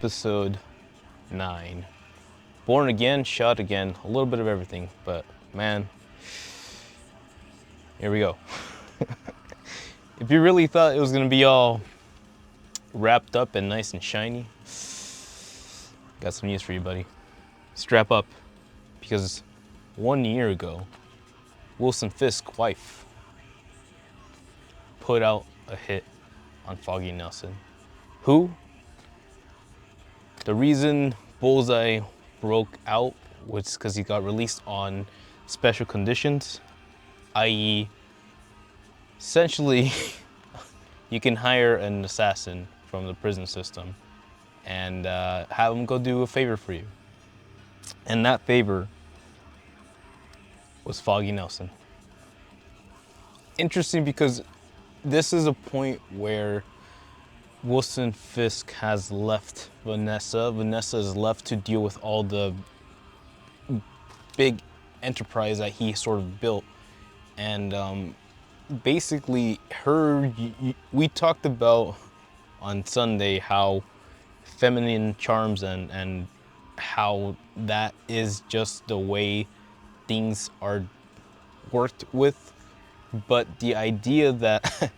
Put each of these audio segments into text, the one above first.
Episode 9. Born again, shot again, a little bit of everything, but man, here we go. If you really thought it was gonna be all wrapped up and nice and shiny, got some news for you, buddy. Strap up, because 1 year ago, Wilson Fisk's wife put out a hit on Foggy Nelson. Who? The reason Bullseye broke out was because he got released on special conditions, i.e., essentially, you can hire an assassin from the prison system and have him go do a favor for you. And that favor was Foggy Nelson. Interesting because this is a point where Wilson Fisk has left Vanessa. Vanessa is left to deal with all the big enterprise that he sort of built. And basically, we talked about on Sunday how feminine charms and how that is just the way things are worked with. But the idea that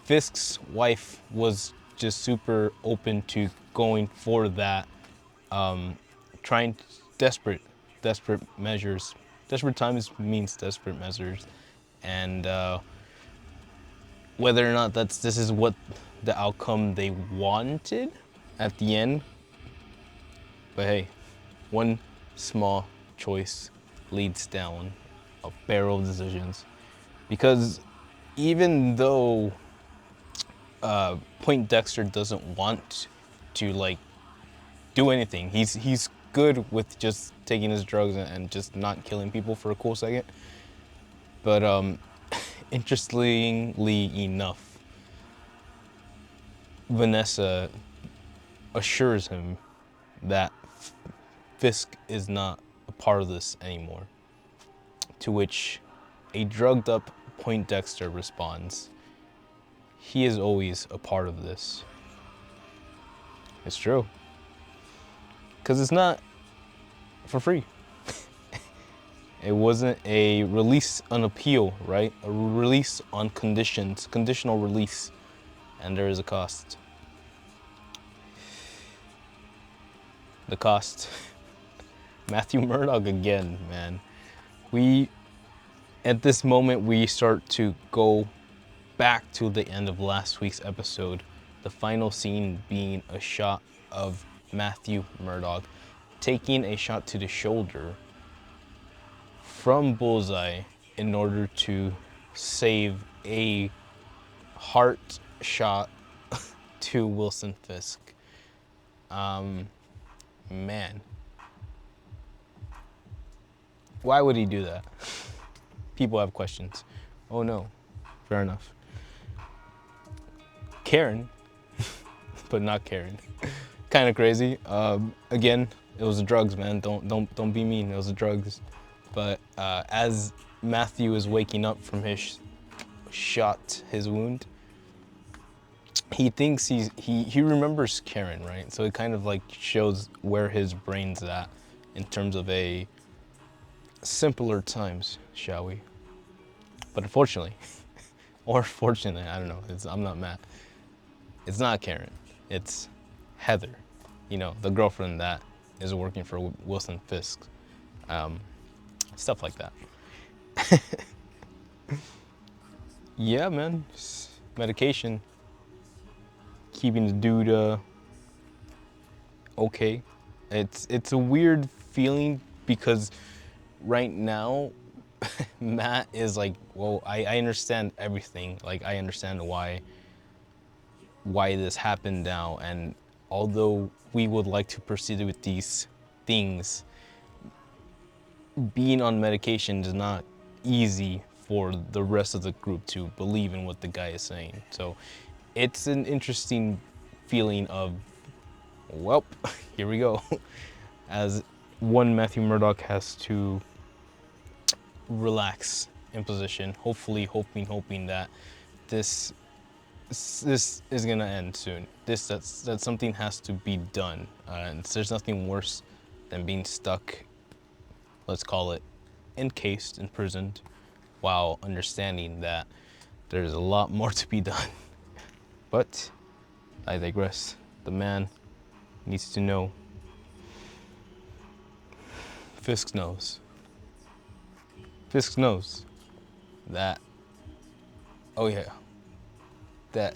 Fisk's wife was just super open to going for that, trying desperate measures. Desperate times means desperate measures, and whether or not this is what the outcome they wanted at the end. But hey, one small choice leads down a barrel of decisions, because even though Poindexter doesn't want to do anything. He's good with just taking his drugs and just not killing people for a cool second. But interestingly enough, Vanessa assures him that Fisk is not a part of this anymore. To which a drugged up Poindexter responds, "He is always a part of this." It's true. Because it's not for free. It wasn't a release on appeal, right? A release on conditions, conditional release. And there is a cost. The cost. Matthew Murdock again, man. At this moment, we start to go back to the end of last week's episode, the final scene being a shot of Matthew Murdock taking a shot to the shoulder from Bullseye in order to save a heart shot to Wilson Fisk. Man. Why would he do that? People have questions. Oh no, fair enough. Karen, but not Karen. Kind of crazy. Again, it was the drugs, man. Don't be mean. It was the drugs. But as Matthew is waking up from his his wound, he thinks he remembers Karen, right? So it kind of shows where his brain's at in terms of a simpler times, shall we? But unfortunately, or fortunately, I don't know. I'm not mad. It's not Karen. It's Heather. You know, the girlfriend that is working for Wilson Fisk. Stuff like that. Yeah, man. Just medication. Keeping the dude okay. It's a weird feeling because right now Matt is well, I understand everything. I understand why this happened now, and although we would like to proceed with these things, being on medication is not easy for the rest of the group to believe in what the guy is saying. So it's an interesting feeling of, well, here we go. As one Matthew Murdock has to relax in position, hopefully hoping that this this is gonna end soon. That something has to be done, and there's nothing worse than being stuck, let's call it, encased, imprisoned, while understanding that there's a lot more to be done. But I digress. The man needs to know. Fisk knows. Fisk knows that, oh yeah, that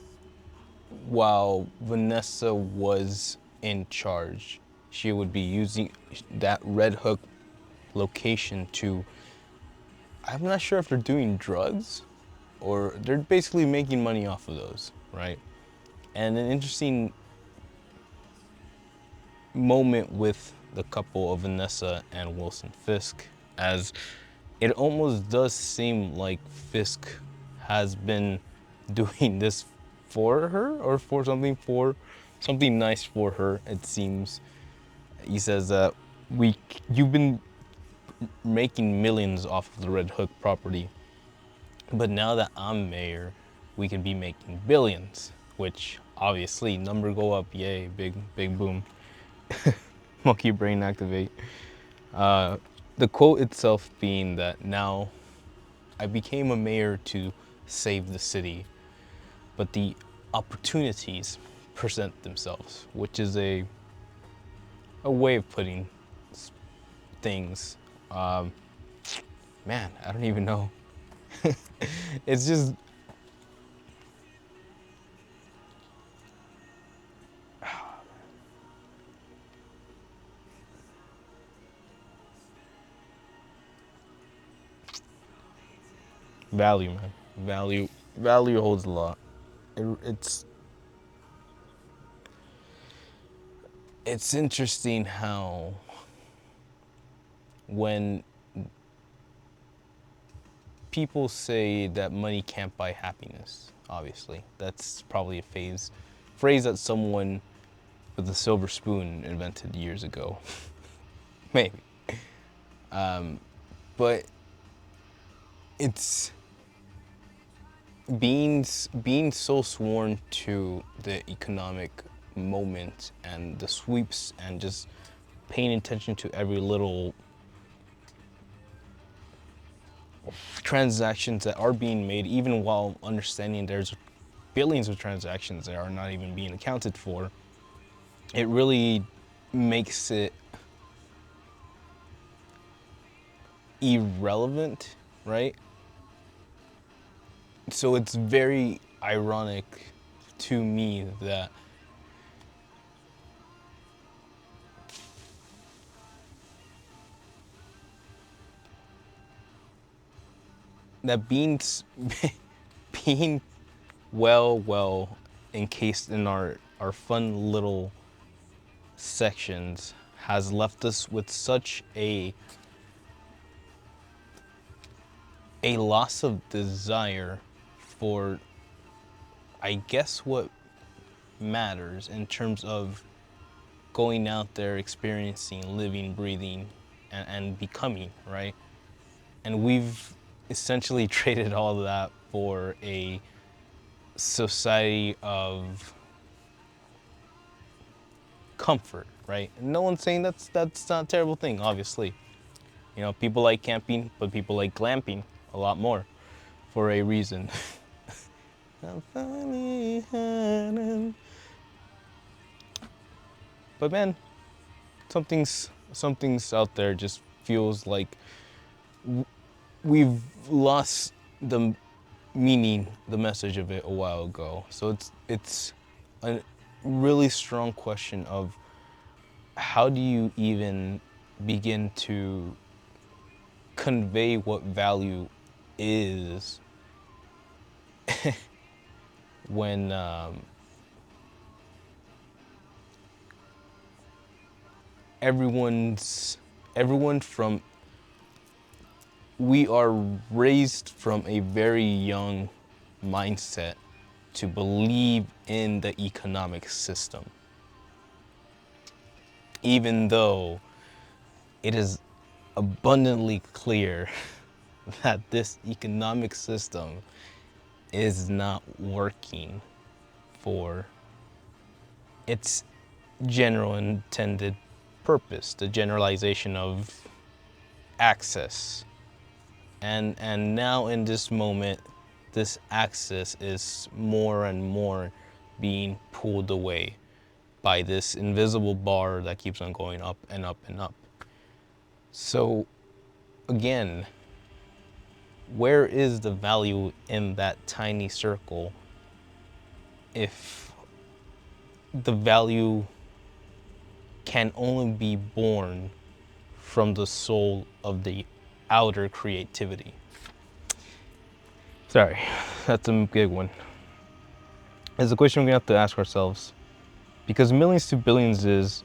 while Vanessa was in charge, she would be using that Red Hook location to, I'm not sure if they're doing drugs or they're basically making money off of those, right? And an interesting moment with the couple of Vanessa and Wilson Fisk, as it almost does seem like Fisk has been doing this for her or for something nice for her, it seems. He says that you've been making millions off of the Red Hook property, but now that I'm mayor, we can be making billions, which obviously number go up, yay, big boom. Monkey brain activate. The quote itself being that now I became a mayor to save the city, but the opportunities present themselves, which is a way of putting things. Um, Man, I don't even know. It's just value, man. Value holds a lot. It's interesting how when people say that money can't buy happiness, obviously that's probably a phrase that someone with a silver spoon invented years ago. Maybe. But it's being so sworn to the economic moment and the sweeps and just paying attention to every little transactions that are being made, even while understanding there's billions of transactions that are not even being accounted for. It really makes it irrelevant, right? So it's very ironic to me that being being well encased in our fun little sections has left us with such a loss of desire for, I guess, what matters in terms of going out there, experiencing, living, breathing, and becoming, right? And we've essentially traded all of that for a society of comfort, right? And no one's saying that's not a terrible thing, obviously. You know, people like camping, but people like glamping a lot more for a reason. I'm finally hiding. But man, something's out there just feels like we've lost the meaning, the message of it a while ago. So it's a really strong question of how do you even begin to convey what value is when everyone from we are raised from a very young mindset to believe in the economic system, even though it is abundantly clear that this economic system is not working. for its general intended purpose, the generalization of access. And now in this moment, this access is more and more being pulled away by this invisible bar that keeps on going up and up and up. So again, where is the value in that tiny circle if the value can only be born from the soul of the outer creativity? Sorry, that's a big one. It's a question we're gonna have to ask ourselves, because millions to billions is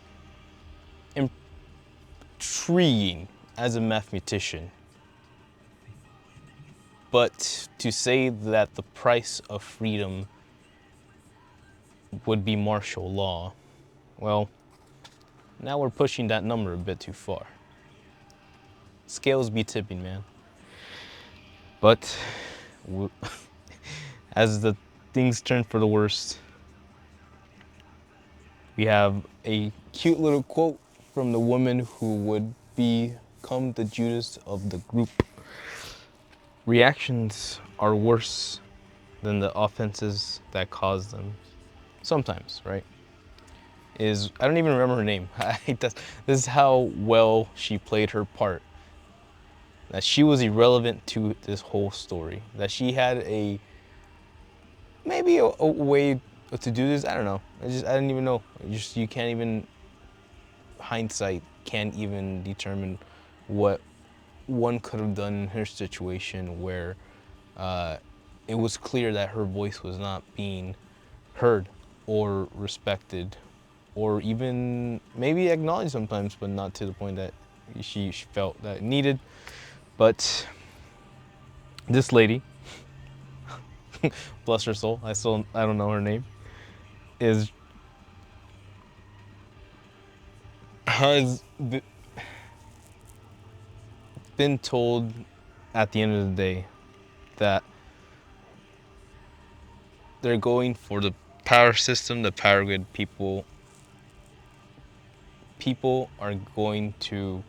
intriguing as a mathematician. But to say that the price of freedom would be martial law, well, now we're pushing that number a bit too far. Scales be tipping, man. But as the things turn for the worst, we have a cute little quote from the woman who would become the Judas of the group. Reactions are worse than the offenses that cause them. Sometimes, right? I don't even remember her name. This is how well she played her part. That she was irrelevant to this whole story. That she had maybe a way to do this. I don't know. I didn't even know. You can't even, hindsight can't even determine what one could have done in her situation, where it was clear that her voice was not being heard or respected, or even maybe acknowledged sometimes, but not to the point that she felt that it needed. But this lady, bless her soul, I don't know her name, has been told at the end of the day that they're going for the power system, the power grid. People are going to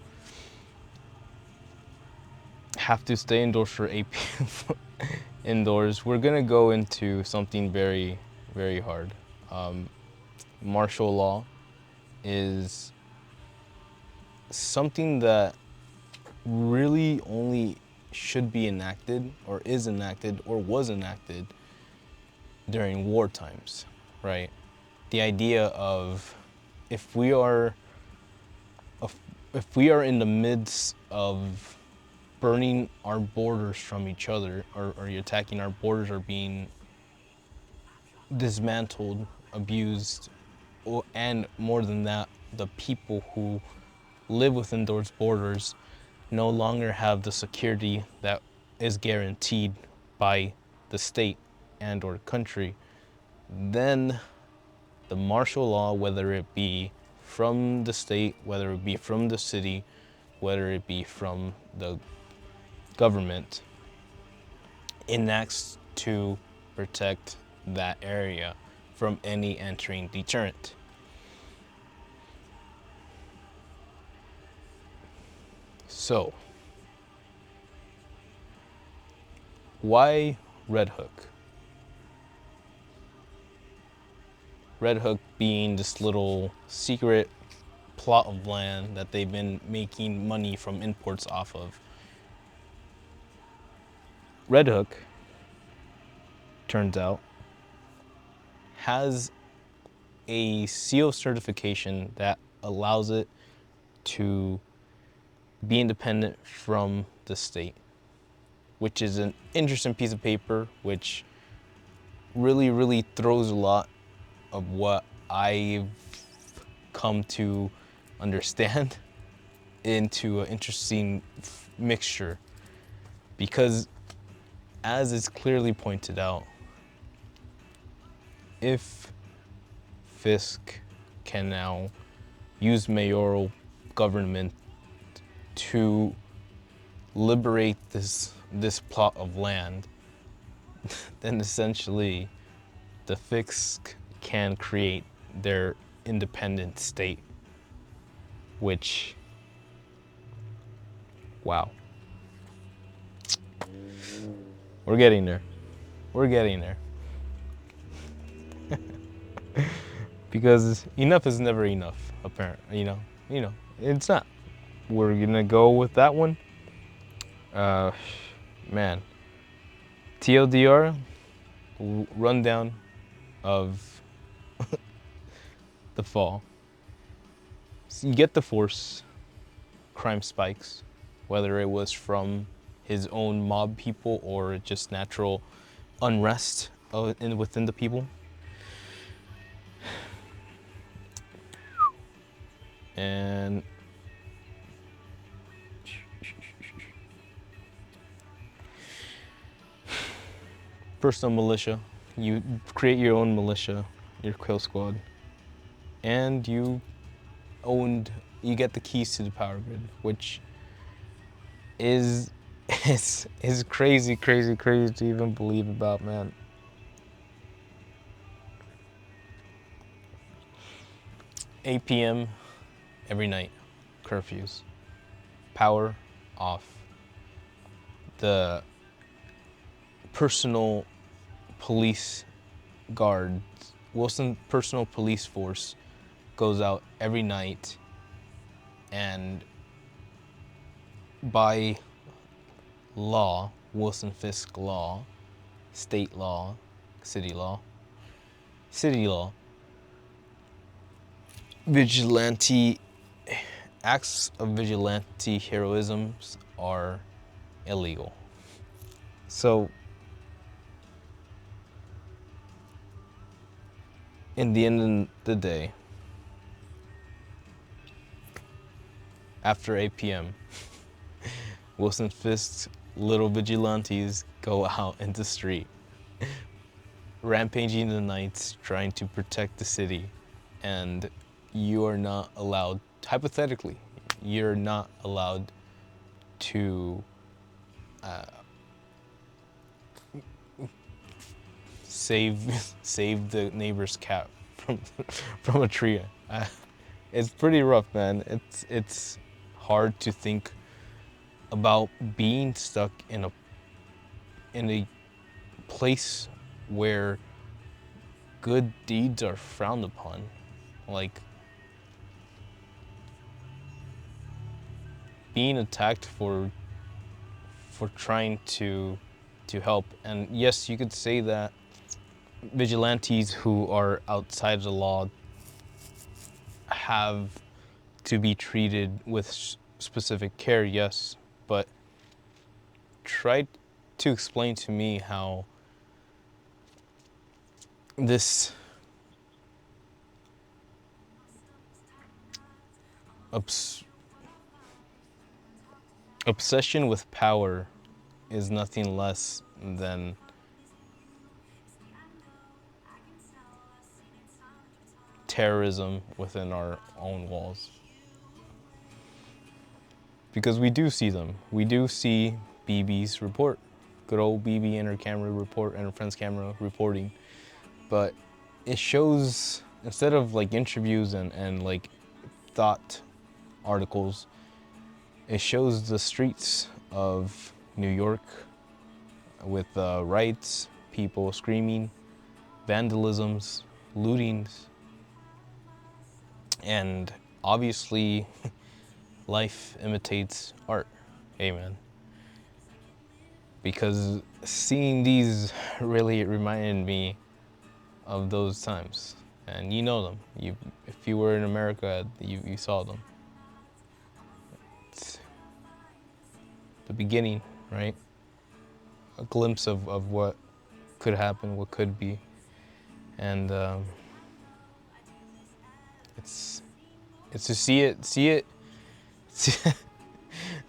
have to stay indoors for 8 p.m. indoors. We're gonna go into something very, very hard. Martial law is something that really only should be enacted, or is enacted, or was enacted during war times, right? The idea of if we are in the midst of burning our borders from each other, or attacking our borders, or being dismantled, abused, and more than that, the people who live within those borders no longer have the security that is guaranteed by the state and or country, then the martial law, whether it be from the state, whether it be from the city, whether it be from the government, enacts to protect that area from any entering deterrent. So, why Red Hook? Red Hook being this little secret plot of land that they've been making money from imports off of. Red Hook, turns out, has a seal certification that allows it to be independent from the state, which is an interesting piece of paper, which really, really throws a lot of what I've come to understand into an interesting mixture. Because as is clearly pointed out, if Fisk can now use mayoral government to liberate this plot of land, then essentially the Fisk can create their independent state, which, wow. We're getting there. We're getting there. Because enough is never enough, apparently, it's not. We're gonna go with that one. Man, TLDR, rundown of the fall. So you get the force, crime spikes, whether it was from his own mob people or just natural unrest within the people. And personal militia, you create your own militia, your kill squad, and you get the keys to the power grid, which is crazy to even believe about, man. 8 p.m. every night, curfews, power off. The personal police guards, Wilson's personal police force goes out every night, and by law, Wilson Fisk law, state law, city law, acts of vigilante heroisms are illegal. So, in the end of the day, after 8 p.m., Wilson Fisk's little vigilantes go out in the street, rampaging the nights, trying to protect the city, and you are not allowed, hypothetically, you're not allowed to save the neighbor's cat from a tree. It's pretty rough, man. It's hard to think about being stuck in a place where good deeds are frowned upon, like being attacked for trying to help. And yes, you could say that vigilantes who are outside the law have to be treated with specific care, yes, but try to explain to me how this obsession with power is nothing less than terrorism within our own walls. Because we do see them. We do see BB's report. Good old BB and her camera report and her friend's camera reporting. But it shows, instead of like interviews and like thought articles, it shows the streets of New York with riots, people screaming, vandalisms, lootings, and obviously life imitates art. Amen. Because seeing these really reminded me of those times, and you know them. If you were in America, you saw them. It's the beginning, right? A glimpse of what could happen, what could be, and it's to see it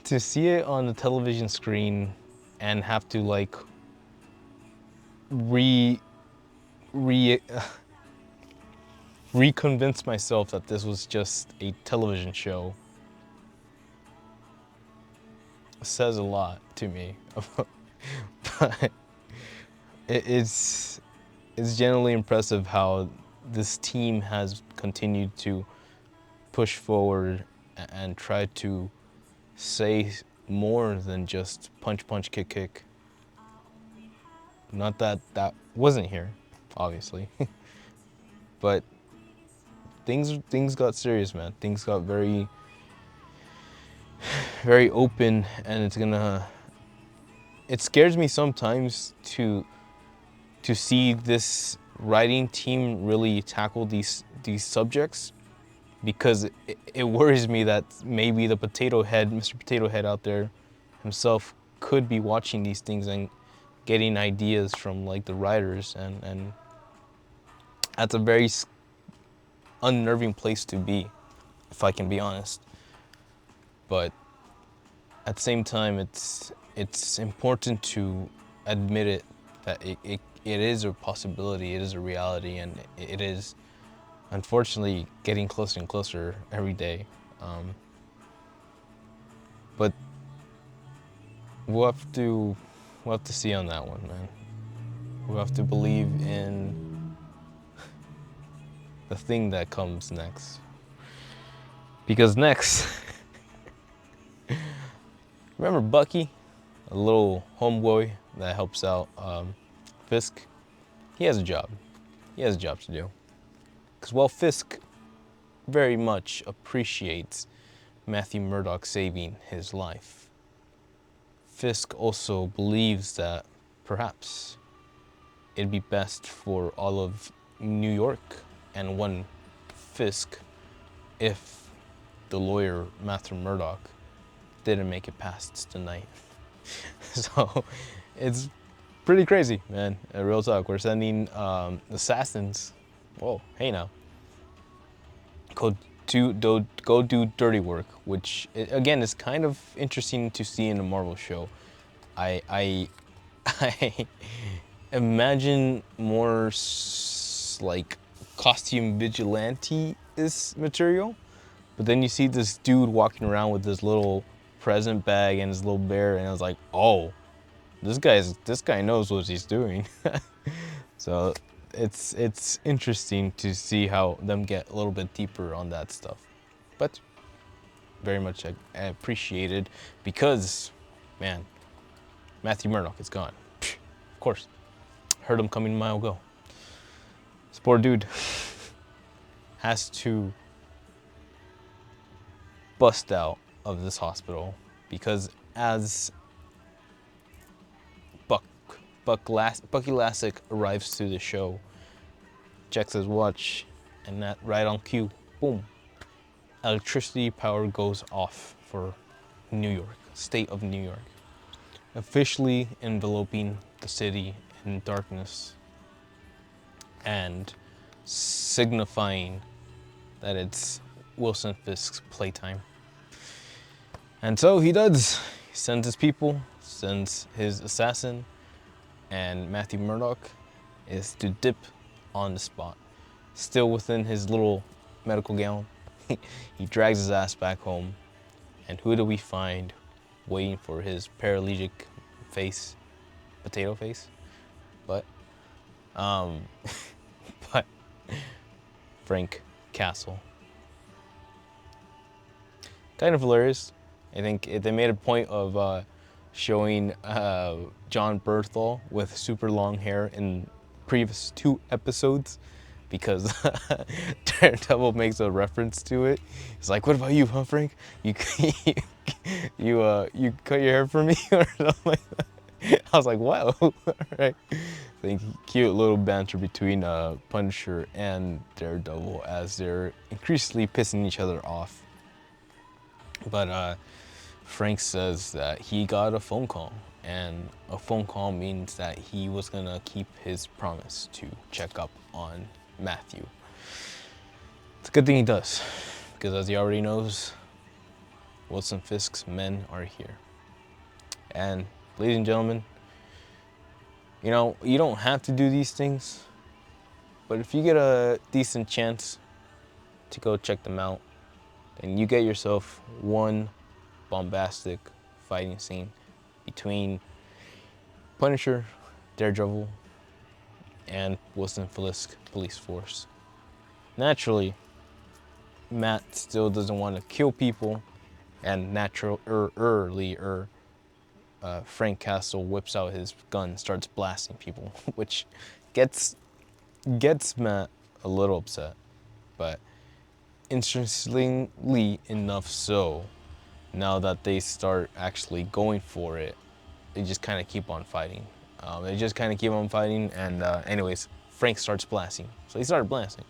to see it on the television screen and have to like reconvince myself that this was just a television show says a lot to me. But it's generally impressive how this team has continued to push forward and try to say more than just punch, punch, kick, kick. Not that that wasn't here, obviously, but things got serious, man. Things got very, very open, and it scares me sometimes to see this writing team really tackle these subjects, because it worries me that maybe the potato head, Mr. Potato Head out there himself, could be watching these things and getting ideas from like the writers, and that's a very unnerving place to be, if I can be honest. But at the same time, it's important to admit it, that it is a possibility, it is a reality, and it is unfortunately getting closer and closer every day. But we'll have to see on that one, man. We'll have to believe in the thing that comes next. Because next, remember Bucky, a little homeboy that helps out Fisk? He has a job. He has a job to do. Because while Fisk very much appreciates Matthew Murdock saving his life, Fisk also believes that perhaps it'd be best for all of New York and one Fisk if the lawyer Matthew Murdock didn't make it past tonight. So it's pretty crazy, man. Real talk. We're sending assassins. Whoa, hey now. Go do dirty work, which again is kind of interesting to see in a Marvel show. I imagine more like costume vigilante is material, but then you see this dude walking around with this little present bag and his little bear, and I was like, oh, this guy knows what he's doing. So it's interesting to see how them get a little bit deeper on that stuff, but very much appreciated, because, man, Matthew Murdock is gone. Of course, heard him coming a mile ago. This poor dude has to bust out of this hospital because, as Bucky Lasek arrives to the show, checks his watch, and that right on cue, boom, electricity power goes off for New York, state of New York, officially enveloping the city in darkness and signifying that it's Wilson Fisk's playtime. And so he does. He sends his people, sends his assassin, and Matthew Murdock is to dip on the spot. Still within his little medical gown, he drags his ass back home, and who do we find waiting for his paralytic face? Potato face? But Frank Castle. Kind of hilarious. I think they made a point of showing John Berthel with super long hair in previous 2 episodes, because Daredevil makes a reference to it. He's like, "What about you, huh, Frank? You you cut your hair for me," or something like that. I was like, "Wow!" All right. I think cute little banter between Punisher and Daredevil as they're increasingly pissing each other off. But Frank says that he got a phone call, and a phone call means that he was gonna keep his promise to check up on Matthew. It's a good thing he does, because as he already knows, Wilson Fisk's men are here. And ladies and gentlemen, you know, you don't have to do these things, but if you get a decent chance to go check them out, then you get yourself one bombastic fighting scene between Punisher, Daredevil, and Wilson Fisk police force. Naturally, Matt still doesn't want to kill people, and Frank Castle whips out his gun, starts blasting people, which gets Matt a little upset. But interestingly enough, so now that they start actually going for it, they just kind of keep on fighting. And anyways, Frank starts blasting. So he started blasting.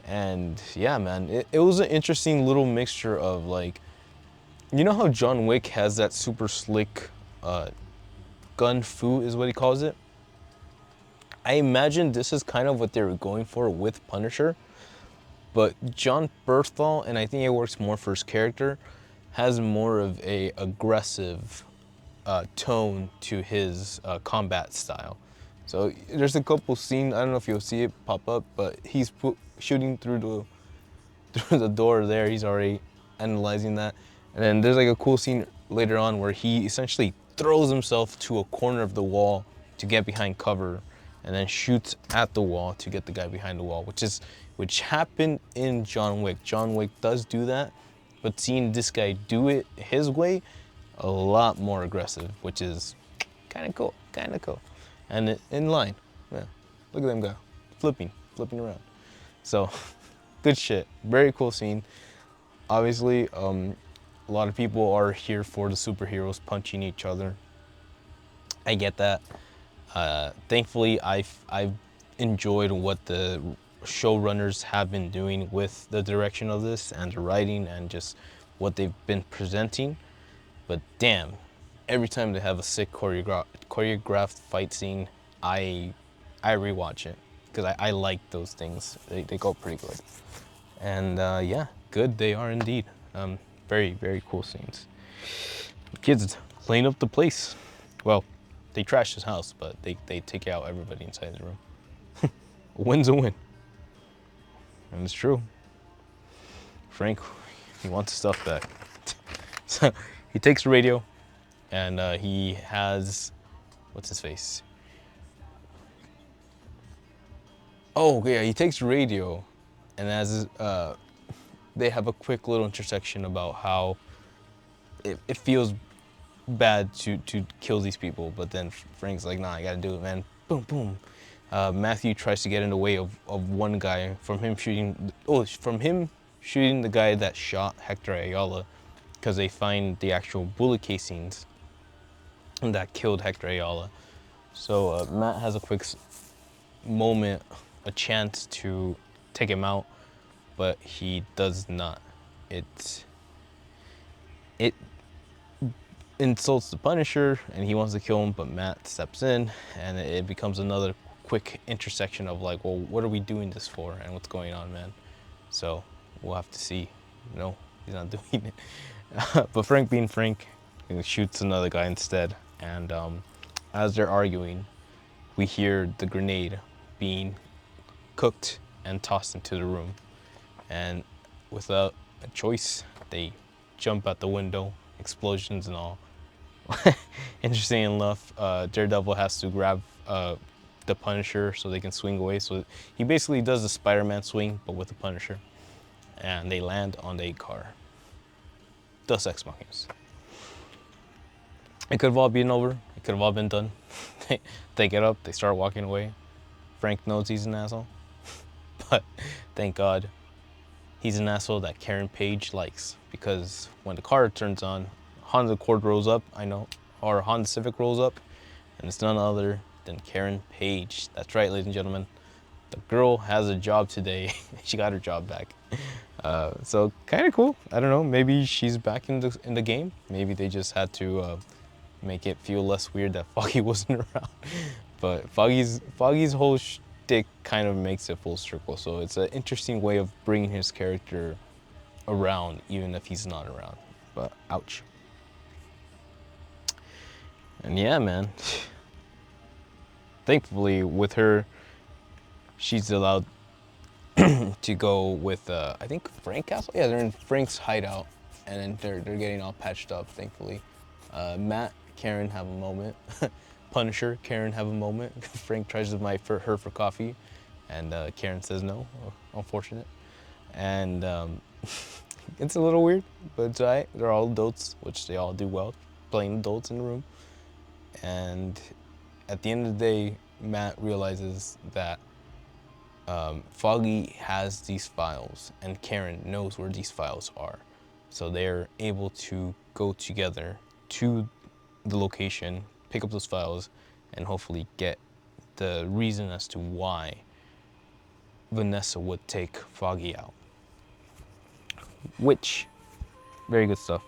And yeah, man, it was an interesting little mixture of like, you know how John Wick has that super slick gun fu is what he calls it? I imagine this is kind of what they were going for with Punisher. But John Berthal, and I think it works more for his character, has more of a aggressive tone to his combat style. So there's a couple scenes, I don't know if you'll see it pop up, but he's shooting through the door there. He's already analyzing that. And then there's like a cool scene later on where he essentially throws himself to a corner of the wall to get behind cover, and then shoots at the wall to get the guy behind the wall, which happened in John Wick. John Wick does do that, but seeing this guy do it his way, a lot more aggressive, which is kind of cool, and in line. Yeah, look at them go, flipping around. So, good shit. Very cool scene. Obviously, a lot of people are here for the superheroes punching each other. I get that. Thankfully, I've enjoyed what the showrunners have been doing with the direction of this and the writing and just what they've been presenting. But damn, every time they have a sick choreographed fight scene, I rewatch it because I like those things. They go pretty good. And yeah, good they are indeed. Very, very cool scenes. Kids clean up the place. Well, they trash his house, but they take out everybody inside the room. A win's a win. And it's true. Frank, he wants his stuff back. So he takes the radio, and he has, what's his face? Oh yeah, he takes the radio, and as they have a quick little intersection about how it feels bad to kill these people, but then Frank's like, nah, I gotta do it, man. Boom, boom. Matthew tries to get in the way of one guy from him shooting the guy that shot Hector Ayala, because they find the actual bullet casings that killed Hector Ayala. So Matt has a quick moment, a chance to take him out, but he does not. It insults the Punisher, and he wants to kill him, but Matt steps in, and it becomes another quick intersection of like, well, what are we doing this for, and what's going on, man? So we'll have to see. No, he's not doing it. But Frank being Frank, he shoots another guy instead, and as they're arguing, we hear the grenade being cooked and tossed into the room, and without a choice, they jump out the window, explosions and all. Interesting enough, Daredevil has to grab the Punisher so they can swing away. So he basically does the Spider-Man swing, but with the Punisher. And they land on a car. Deus Ex Machinas. It could have all been over. It could have all been done. They get up, they start walking away. Frank knows he's an asshole. But thank God, he's an asshole that Karen Page likes. Because when the car turns on, Honda Accord rolls up, or Honda Civic rolls up, and it's none other than Karen Page. That's right, ladies and gentlemen. The girl has a job today. She got her job back. So kind of cool. I don't know. Maybe she's back in the game. Maybe they just had to make it feel less weird that Foggy wasn't around. But Foggy's whole shtick kind of makes it full circle. So it's an interesting way of bringing his character around, even if he's not around. But ouch. And yeah, man. Thankfully, with her, she's allowed to go with, I think, Frank Castle? Yeah, they're in Frank's hideout, and then they're getting all patched up, thankfully. Matt, Karen have a moment. Punisher, Karen have a moment. Frank tries to invite her for coffee, And Karen says no, unfortunate. And it's a little weird, but it's alright. They're all adults, which they all do well, playing adults in the room. And at the end of the day, Matt realizes that Foggy has these files, and Karen knows where these files are. So they're able to go together to the location, pick up those files, and hopefully get the reason as to why Vanessa would take Foggy out. Which, very good stuff.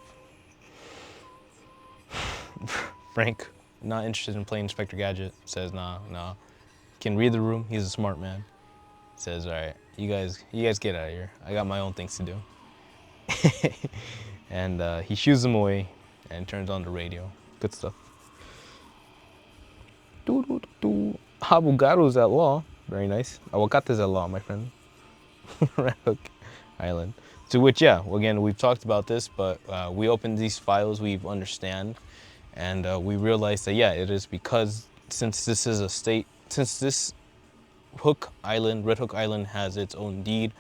Frank, not interested in playing Inspector Gadget, says nah. Can read the room, he's a smart man. Says, all right, you guys get out of here. I got my own things to do. And he shoos them away and turns on the radio. Good stuff. Abogado's at law. Very nice. Aguacate's at law, my friend. Red Hook Island. To which, yeah, again, we've talked about this, but we opened these files, we've understand, and we realized that, yeah, it is because since this is a state, since this Red Hook Island has its own deed,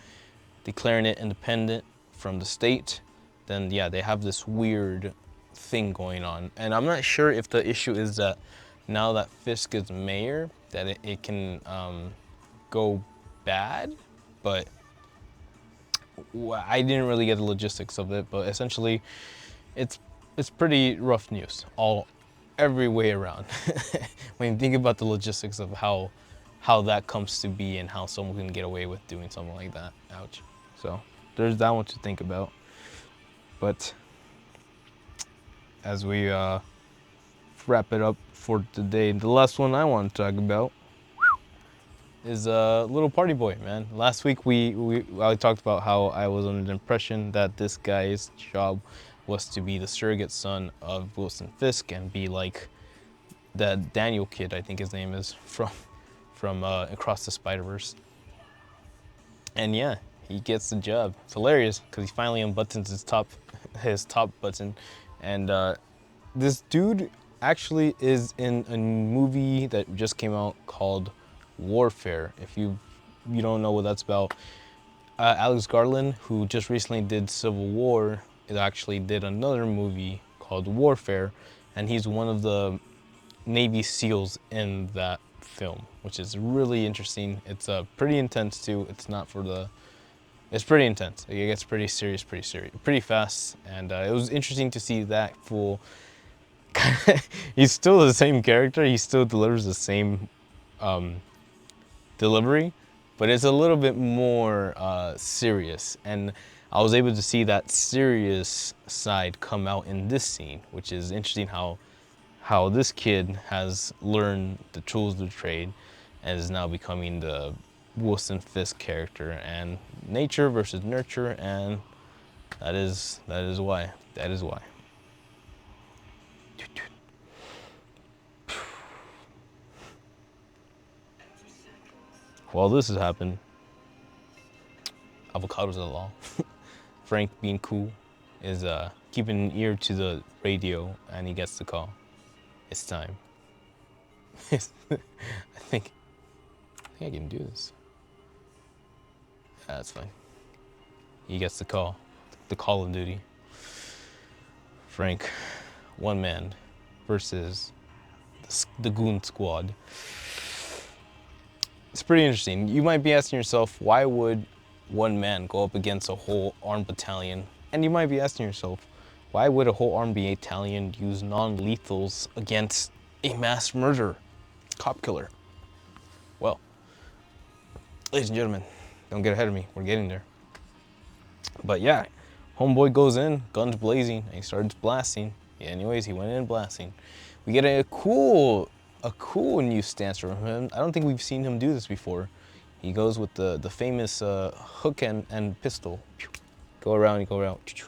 declaring it independent from the state, then yeah, they have this weird thing going on. And I'm not sure if the issue is that now that Fisk is mayor, that it can go bad, but I didn't really get the logistics of it, but essentially it's pretty rough news every way around. When you think about the logistics of how that comes to be and how someone can get away with doing something like that. Ouch. So there's that one to think about. But as we wrap it up for today, the last one I want to talk about is Little Party Boy, man. Last week I talked about how I was under the impression that this guy's job was to be the surrogate son of Wilson Fisk and be like that Daniel kid, I think his name is, from Across the Spider-Verse. And yeah, he gets the job. It's hilarious because he finally unbuttons his top button, and this dude actually is in a movie that just came out called Warfare. If you don't know what that's about, Alex Garland, who just recently did Civil War, it actually did another movie called Warfare, and he's one of the Navy SEALs in that film, which is really interesting. It's pretty intense too. It's pretty intense. It gets pretty serious, pretty fast, and it was interesting to see that fool. He's still the same character. He still delivers the same delivery, but it's a little bit more serious, and I was able to see that serious side come out in this scene, which is interesting how this kid has learned the tools of the trade and is now becoming the Wilson Fisk character, and nature versus nurture, and that is why. While this has happened, Avocados at law. Frank, being cool, is keeping an ear to the radio, and he gets the call. It's time. I think I can do this. Yeah, that's fine. He gets the call of duty. Frank, one man versus the goon squad. It's pretty interesting. You might be asking yourself, why would one man go up against a whole armed battalion? And you might be asking yourself, why would a whole armed battalion use non-lethals against a mass murderer, cop killer? Well, ladies and gentlemen, don't get ahead of me. We're getting there. But yeah, homeboy goes in, guns blazing, and he starts blasting. Yeah, anyways, he went in blasting. We get a cool new stance from him. I don't think we've seen him do this before. He goes with the famous hook and pistol. Go around,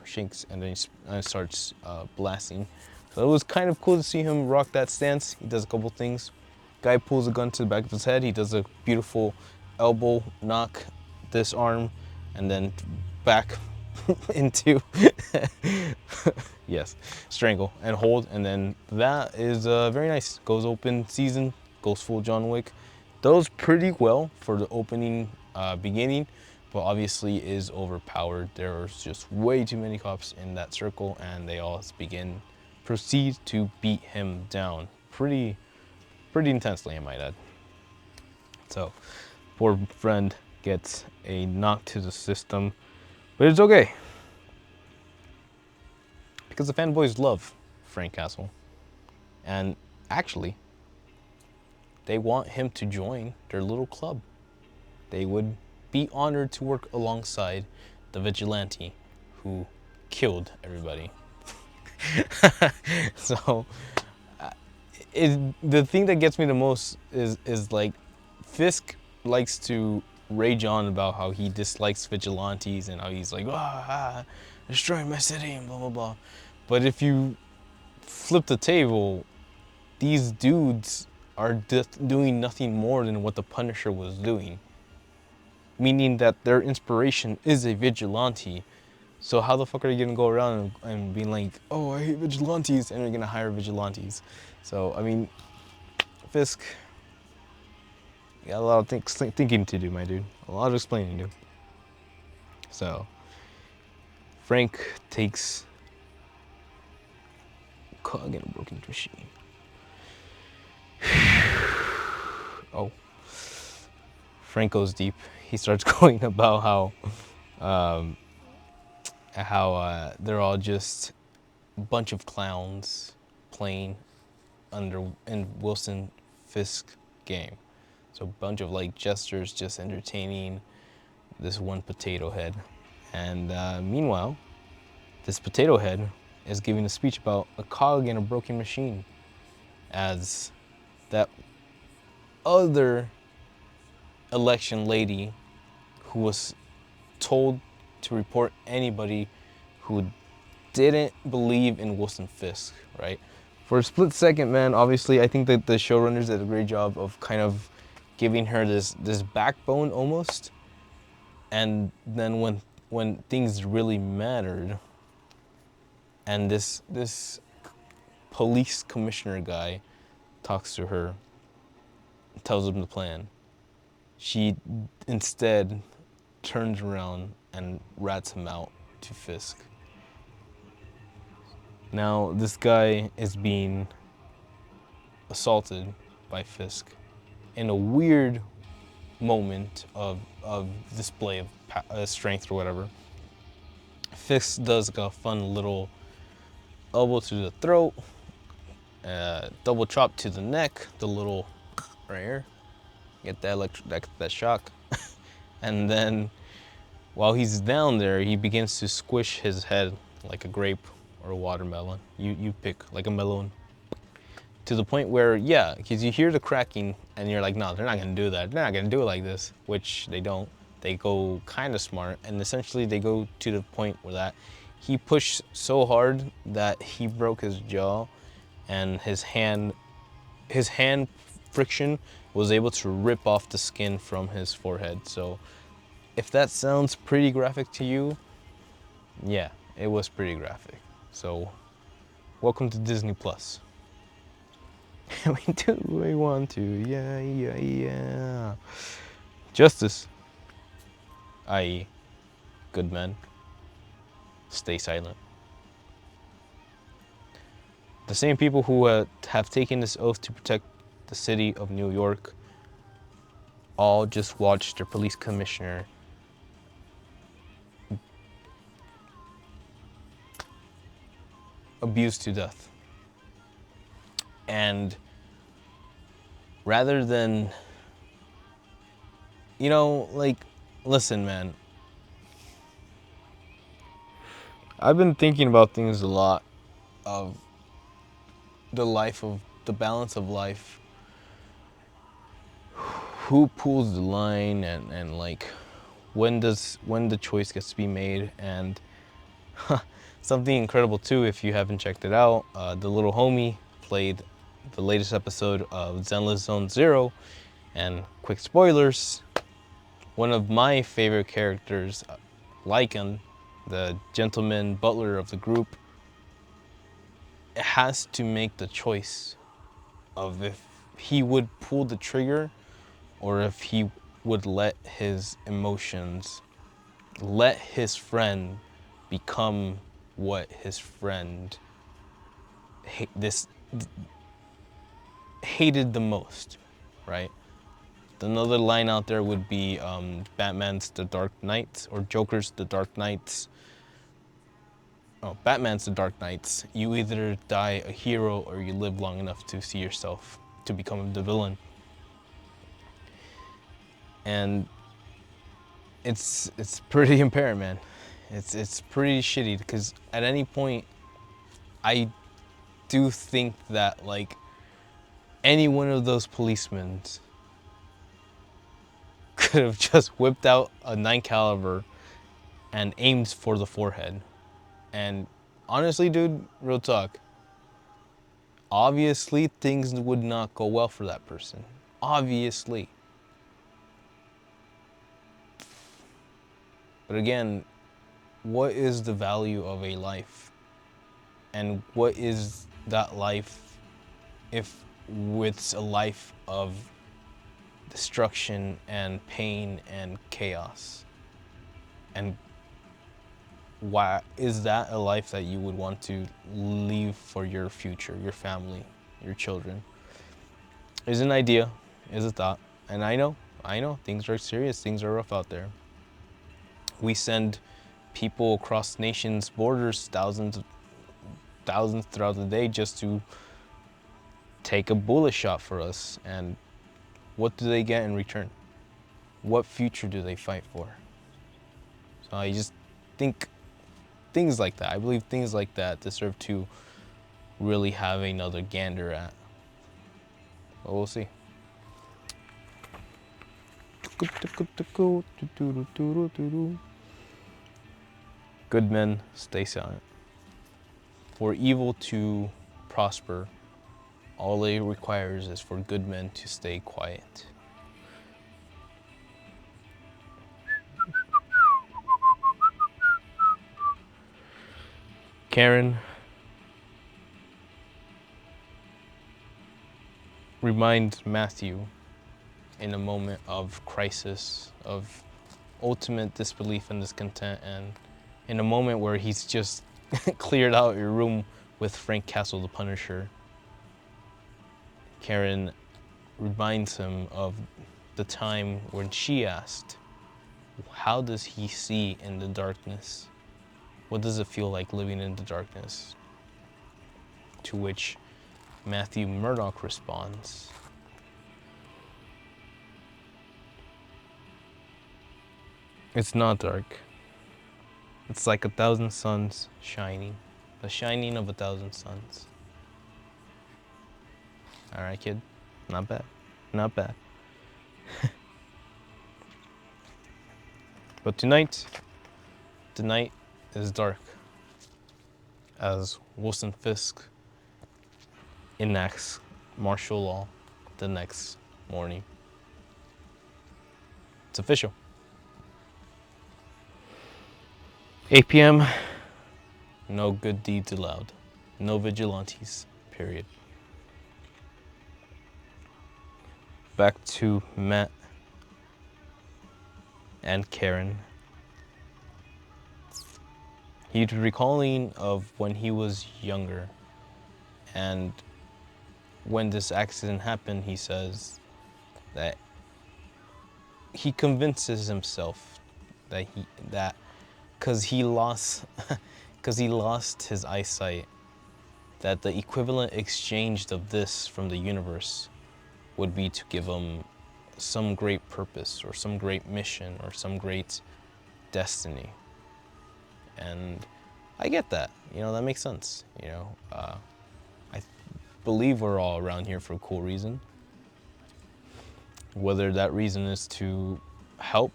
shinks, and then he starts blasting. So it was kind of cool to see him rock that stance. He does a couple things. Guy pulls a gun to the back of his head. He does a beautiful elbow knock, disarm, and then back into yes, strangle and hold, and then that is very nice. Goes open season, goes full John Wick, does pretty well for the opening beginning, but obviously is overpowered. There's just way too many cops in that circle, and they all proceed to beat him down pretty intensely, I might add. So poor friend gets a knock to the system, but it's okay because the fanboys love Frank Castle, and actually they want him to join their little club. They would be honored to work alongside the vigilante who killed everybody. So the thing that gets me the most is like Fisk likes to rage on about how he dislikes vigilantes and how he's like, destroying my city and blah blah blah. But if you flip the table, these dudes are doing nothing more than what the Punisher was doing. Meaning that their inspiration is a vigilante. So how the fuck are you gonna go around and being like, oh, I hate vigilantes, and you're gonna hire vigilantes? So, I mean, Fisk, you got a lot of thinking to do, my dude. A lot of explaining to do. So, Frank takes cog in a broken machine. Oh. Frank goes deep. He starts going about how they're all just a bunch of clowns playing in Wilson Fisk game. So a bunch of like jesters just entertaining this one potato head. And meanwhile, this potato head is giving a speech about a cog in a broken machine, as that other election lady who was told to report anybody who didn't believe in Wilson Fisk, right? For a split second, man, obviously, I think that the showrunners did a great job of kind of giving her this backbone almost. And then when things really mattered, and this police commissioner guy talks to her, tells him the plan, she instead turns around and rats him out to Fisk. Now, this guy is being assaulted by Fisk in a weird moment of display of strength or whatever. Fisk does like a fun little elbow to the throat, double chop to the neck, the little right here, get that shock, and then while he's down there, he begins to squish his head like a grape or a watermelon. You pick, like a melon. To the point where, yeah, because you hear the cracking and you're like, no, they're not gonna do that. They're not gonna do it like this, which they don't. They go kind of smart, and essentially they go to the point where that he pushed so hard that he broke his jaw, and his hand friction was able to rip off the skin from his forehead. So if that sounds pretty graphic to you, yeah, it was pretty graphic. So welcome to Disney Plus. We do, we want to, yeah. Justice, i.e., good men, stay silent. The same people who have taken this oath to protect the city of New York all just watched their police commissioner abused to death. And rather than, like, listen, man, I've been thinking about things a lot, of the balance of life, who pulls the line, and like, when the choice gets to be made. And something incredible too, if you haven't checked it out, the little homie played the latest episode of Zenless Zone Zero, and quick spoilers, one of my favorite characters, Lycan, the gentleman butler of the group, has to make the choice of if he would pull the trigger or if he would let his emotions, let his friend become what his friend hated the most, right? Another line out there would be Batman's The Dark Knight, or Joker's The Dark Knights. Oh, Batman's The Dark Knights. You either die a hero or you live long enough to see yourself to become the villain. And it's pretty apparent, man. It's pretty shitty, because at any point, I do think that like any one of those policemen could have just whipped out a 9 caliber and aimed for the forehead. And honestly, dude, real talk, obviously things would not go well for that person. Obviously. But again, what is the value of a life? And what is that life if it's a life of destruction and pain and chaos? And why is that a life that you would want to leave for your future, your family, your children? Is an idea, is a thought. And I know, things are serious, things are rough out there. We send people across nations' borders, thousands throughout the day, just to take a bullet shot for us. And what do they get in return? What future do they fight for? So I just think things like that, I believe things like that deserve to really have another gander at. But we'll see. Good men stay silent. For evil to prosper, all it requires is for good men to stay quiet. Karen, remind Matthew in a moment of crisis, of ultimate disbelief and discontent, and in a moment where he's just cleared out your room with Frank Castle the Punisher. Karen reminds him of the time when she asked, how does he see in the darkness? What does it feel like living in the darkness? To which Matthew Murdock responds, it's not dark. It's like 1,000 suns shining. The shining of 1,000 suns. All right, kid. Not bad. Not bad. But tonight, the night is dark as Wilson Fisk enacts martial law the next morning. It's official. 8 p.m., no good deeds allowed. No vigilantes, period. Back to Matt and Karen. He's recalling of when he was younger, and when this accident happened, he says that he convinces himself that because he lost his eyesight, that the equivalent exchange of this from the universe would be to give him some great purpose or some great mission or some great destiny. And I get that, that makes sense, I believe we're all around here for a cool reason. Whether that reason is to help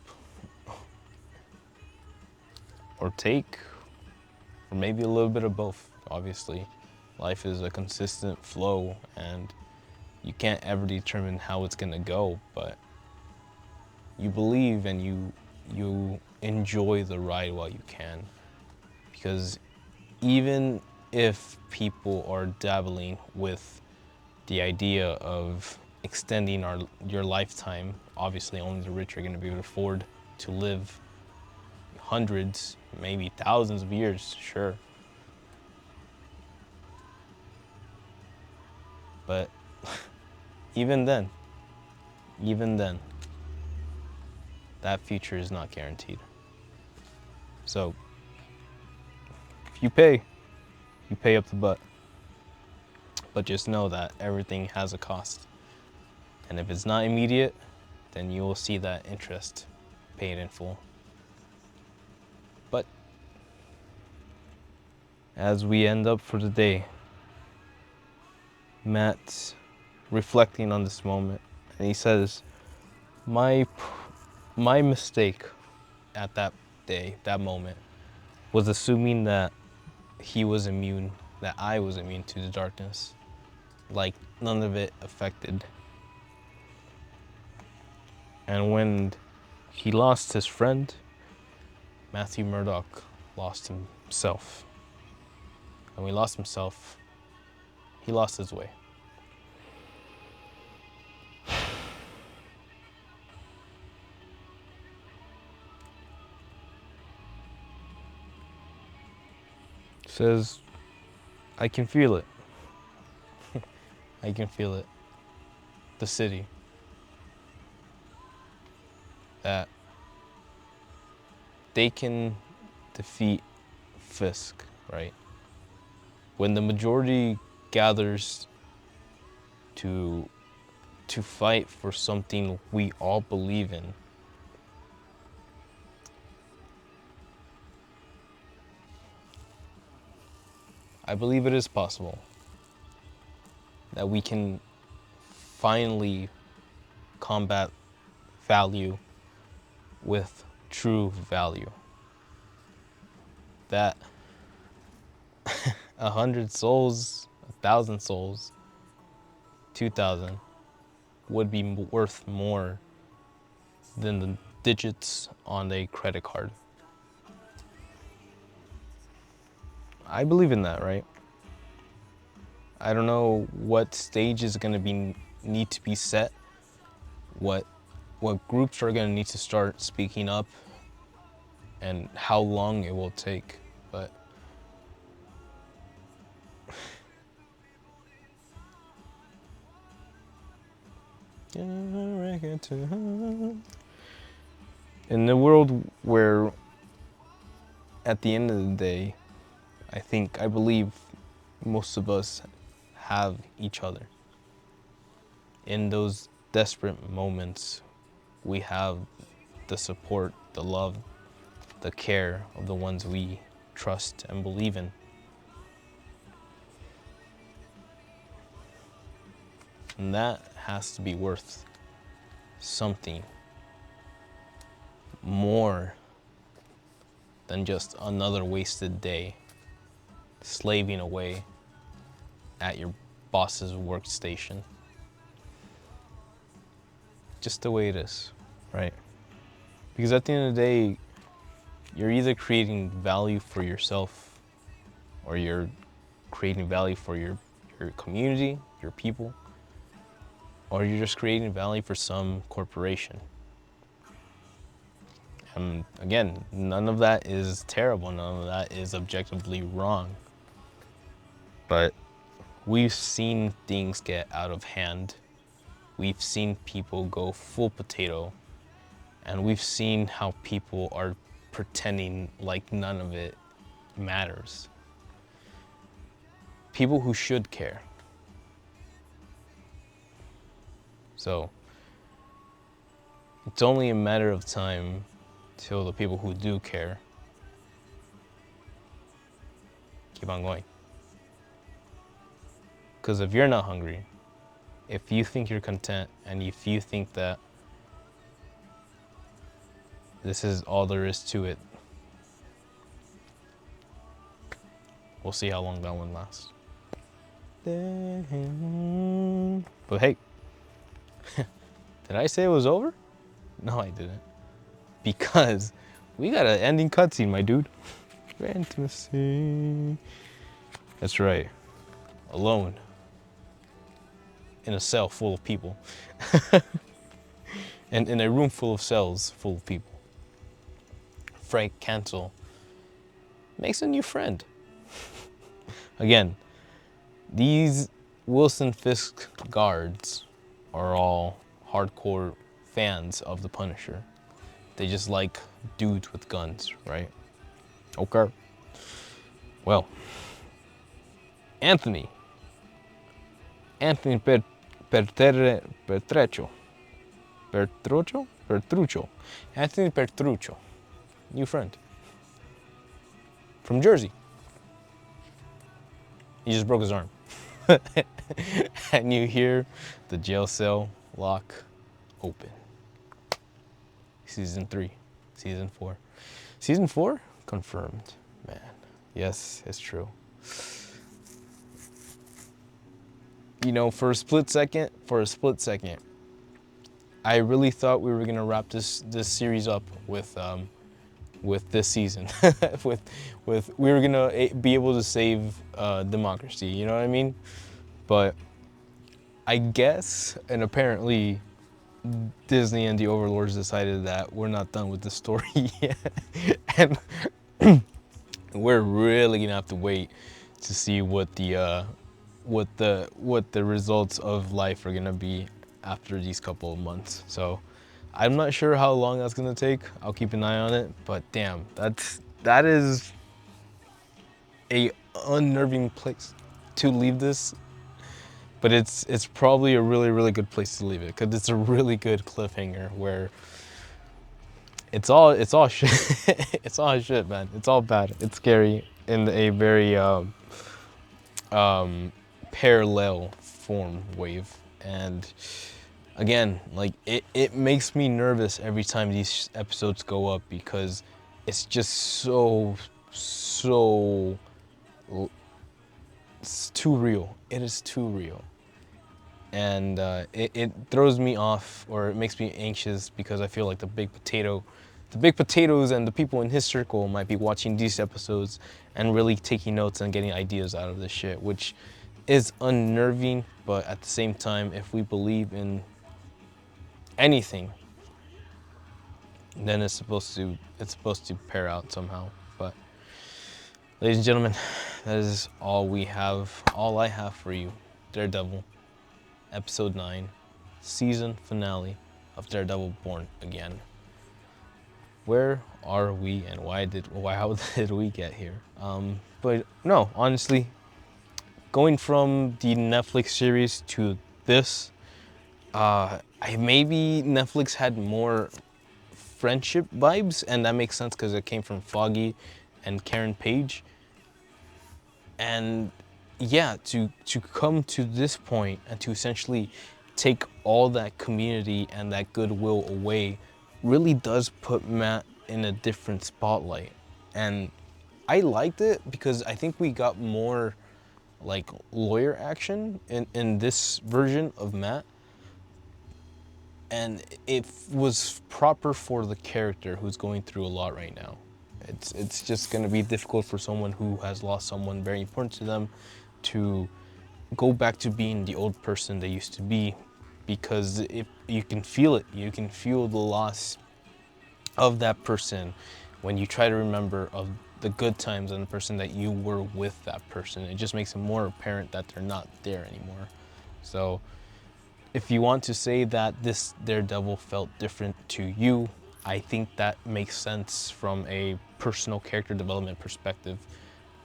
or take, or maybe a little bit of both. Obviously, life is a consistent flow and you can't ever determine how it's gonna go, but you believe and you enjoy the ride while you can. Because even if people are dabbling with the idea of extending your lifetime obviously only the rich are going to be able to afford to live hundreds, maybe thousands of years, sure. But even then, that future is not guaranteed. So if you pay up the butt. But just know that everything has a cost. And if it's not immediate, then you will see that interest paid in full. But as we end up for the day, Matt's reflecting on this moment, and he says, my mistake at that day, that moment, was assuming that he was immune, that I was immune to the darkness. Like none of it affected. And when he lost his friend, Matthew Murdoch lost himself. And when he lost himself, he lost his way. Says, I can feel it. I can feel it. The city. That they can defeat Fisk, right? When the majority gathers to fight for something we all believe in, I believe it is possible that we can finally combat value with true value. That 100 souls, 1,000 souls, 2,000 would be worth more than the digits on a credit card. I believe in that, right? I don't know what stage is going to need to be set, what groups are going to need to start speaking up, and how long it will take, but in the world where at the end of the day, I believe most of us have each other. In those desperate moments, we have the support, the love, the care of the ones we trust and believe in. And that has to be worth something more than just another wasted day slaving away at your boss's workstation. Just the way it is, right? Because at the end of the day, you're either creating value for yourself or you're creating value for your community, your people, or you're just creating value for some corporation. And again, none of that is terrible, none of that is objectively wrong. But we've seen things get out of hand. We've seen people go full potato, and we've seen how people are pretending like none of it matters. People who should care. So it's only a matter of time till the people who do care keep on going. Because if you're not hungry, if you think you're content, and if you think that this is all there is to it, we'll see how long that one lasts. But hey, did I say it was over? No, I didn't. Because we got an ending cutscene, my dude. Intimacy. That's right. Alone. In a cell full of people. And in a room full of cells full of people, Frank Cancel makes a new friend. Again, these Wilson Fisk guards are all hardcore fans of the Punisher. They just like dudes with guns, right? Okay. Well, Anthony Petruccio. Anthony Petruccio, new friend. From Jersey. He just broke his arm. And you hear the jail cell lock open. Season 3, Season 4. Season 4? Confirmed, man. Yes, it's true. You know, for a split second, I really thought we were gonna wrap this series up with this season. with we were gonna be able to save democracy. You know what I mean? But I guess, and apparently, Disney and the overlords decided that we're not done with the story yet, and we're really gonna have to wait to see what the results of life are gonna be after these couple of months. So I'm not sure how long that's gonna take. I'll keep an eye on it, but damn, that is a unnerving place to leave this. But it's probably a really good place to leave it, because it's a really good cliffhanger where it's all shit. It's all shit, man. It's all bad. It's scary in a very parallel form wave. And again, like it makes me nervous every time these episodes go up, because it's just it's too real. It is too real. And it throws me off, or it makes me anxious, because I feel like the big potatoes and the people in his circle might be watching these episodes and really taking notes and getting ideas out of this shit, which is unnerving. But at the same time, if we believe in anything, then it's supposed to pair out somehow. But ladies and gentlemen, that is all I have for you. Daredevil, episode 9, season finale of Daredevil Born Again. Where are we, and how did we get here? But no, honestly, going from the Netflix series to this, maybe Netflix had more friendship vibes, and that makes sense because it came from Foggy and Karen Page. And yeah, to come to this point and to essentially take all that community and that goodwill away really does put Matt in a different spotlight. And I liked it because I think we got more like lawyer action in this version of Matt. And it was proper for the character who's going through a lot right now. It's just gonna be difficult for someone who has lost someone very important to them to go back to being the old person they used to be, because if you can feel it, you can feel the loss of that person when you try to remember of the good times and the person that you were with that person. It just makes it more apparent that they're not there anymore. So if you want to say that this Daredevil felt different to you, I think that makes sense from a personal character development perspective.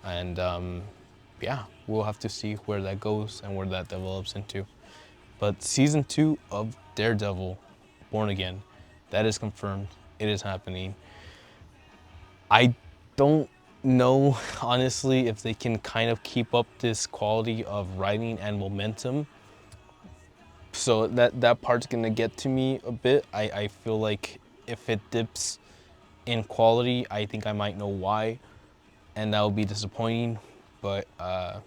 And yeah, we'll have to see where that goes and where that develops into. But season 2 of Daredevil Born Again, that is confirmed. It is happening. I don't know, honestly, if they can kind of keep up this quality of writing and momentum. So that part's gonna get to me a bit. I feel like if it dips in quality, I think I might know why, and that will be disappointing. But at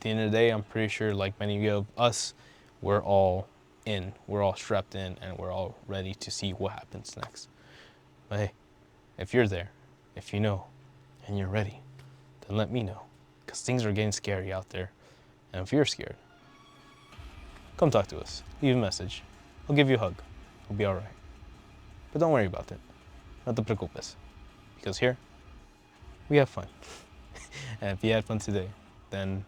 the end of the day, I'm pretty sure, like many of us, we're all in. We're all strapped in, and we're all ready to see what happens next. But hey, if you're there, if you know, and you're ready, then let me know, because things are getting scary out there. And if you're scared, come talk to us. Leave a message. I'll give you a hug. He'll be all right. But don't worry about it. No te preocupes. Because here, we have fun. And if you had fun today, then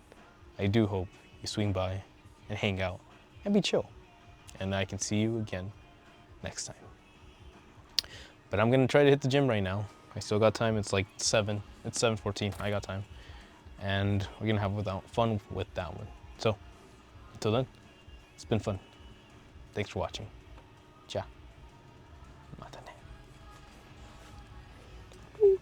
I do hope you swing by and hang out and be chill. And I can see you again next time. But I'm gonna try to hit the gym right now. I still got time. It's like 7. It's 7:14. I got time. And we're gonna have fun with that one. So, until then, it's been fun. Thanks for watching. Ciao.